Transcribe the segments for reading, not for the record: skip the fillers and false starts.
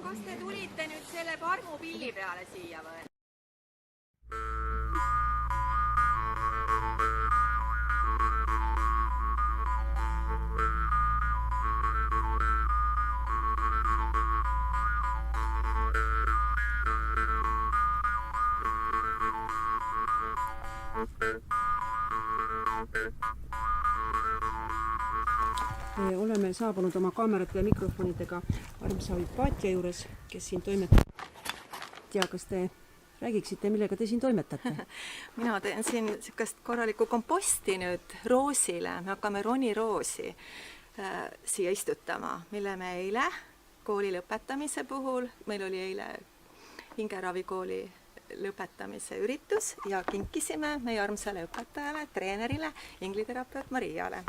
Kas te tulite nüüd selle parmupilli peale siia või? Me oleme saabunud oma kaamerate ja mikrofonidega armsa Hypatia juures, kes siin toimetab. Tea, kas te räägiksite, millega te siin toimetate? Mina teen siin sellist korralikku komposti nüüd roosile. Me hakkame roniroosi siia istutama, mille me eile kooli lõpetamise puhul, meil oli eile hingeravikooli lõpetamise üritus ja kinkisime meie armsale õpetajale, treenerile, ingliterapeut Mariale.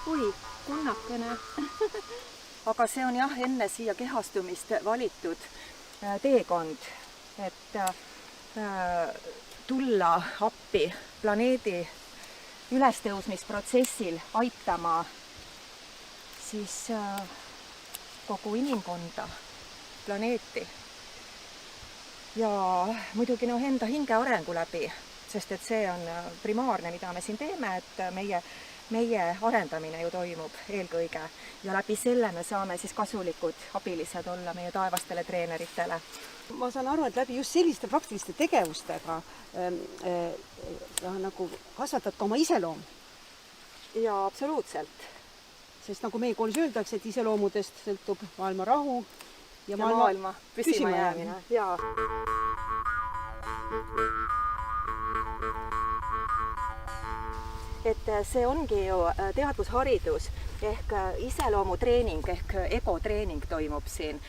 Ui, kunnakene. Aga see on jah, enne siia kehastumist valitud teekond, et tulla appi planeedi ülestõusmisprotsessil aitama siis kogu inimkonda, planeeti. Ja muidugi enda hinge arengu läbi, sest et see on primaarne, mida me siin teeme, et meie arendamine ju toimub eelkõige ja läbi selle me saame siis kasulikud abilised olla meie taevastele treeneritele. Ma saan aru, et läbi just selliste praktiliste tegevustega nagu kasvatad ka oma iseloom. Ja absoluutselt. Sest nagu meie koolis öeldakse, et iseloomudest sõltub maailma rahu ja maailma püsima jäämine. Ja. Et see ongi ju teadvusharidus ehk iseloomutreening ehk egotreening toimub siin.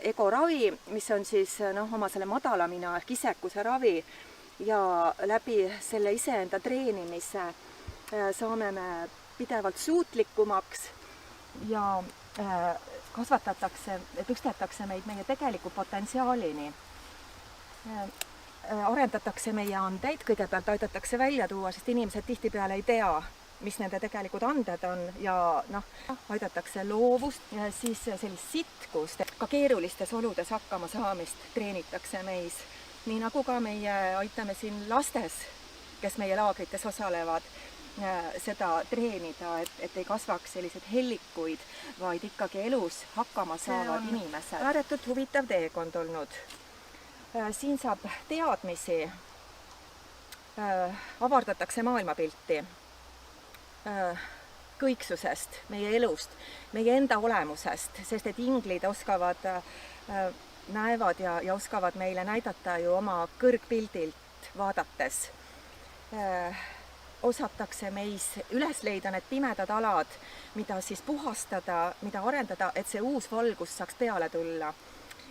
Egoravi, mis on siis oma selle madalamina ehk isekuse ravi ja läbi selle iseenda treenimise saame me pidevalt suutlikumaks ja kasvatatakse, tõstetakse meid meie tegeliku potentsiaalini. Arendatakse meie andeid, kõigepealt aidatakse välja tuua, sest inimesed tihtipeale ei tea, mis nende tegelikud anded on ja aidatakse loovust ja siis sellist sitkust, ka keerulistes oludes hakkama saamist treenitakse meis. Nii nagu ka meie aitame siin lastes, kes meie laagrites osalevad, seda treenida, et ei kasvaks sellised hellikuid, vaid ikkagi elus hakkama saavad inimesed. Ääretult huvitav teekond olnud. Siin saab teadmisi, avardatakse maailmapilti kõiksusest, meie elust, meie enda olemusest, sest et inglid oskavad, näevad ja oskavad meile näidata ju oma kõrgpildilt vaadates. Osatakse meis üles leida need pimedad alad, mida siis puhastada, mida arendada, et see uus valgus saaks peale tulla.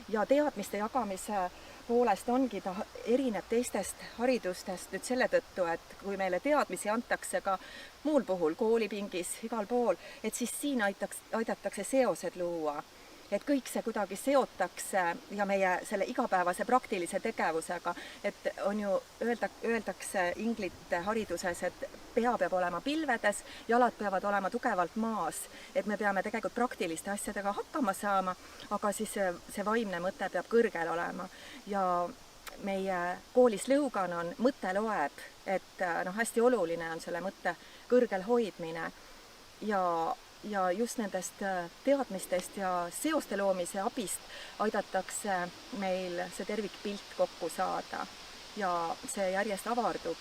Ja teadmiste jagamise poolest ongi ta erineb teistest haridustest nüüd selle tõttu, et kui meile teadmisi antakse ka muul puhul, koolipingis, igal pool, et siis siin aidatakse seosed luua. Et kõik see kuidagi seotakse ja meie selle igapäevase praktilise tegevusega, et on ju, öeldakse inglite hariduses, et pea peab olema pilvedes, jalad peavad olema tugevalt maas, et me peame tegelikult praktiliste asjadega hakkama saama, aga siis see vaimne mõte peab kõrgel olema. Ja meie koolis lõugan on mõte loeb, et hästi oluline on selle mõtte kõrgel hoidmine ja just nendest teadmistest ja seoste loomise abist aidatakse meil see tervikpilt kokku saada ja see järjest avardub.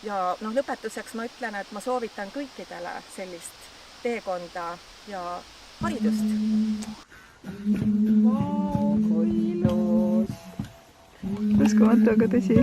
Ja lõpetuseks ma ütlen, et ma soovitan kõikidele sellist teekonda ja haridust. Vau, kui ilus! Uskumatu, aga tõsi.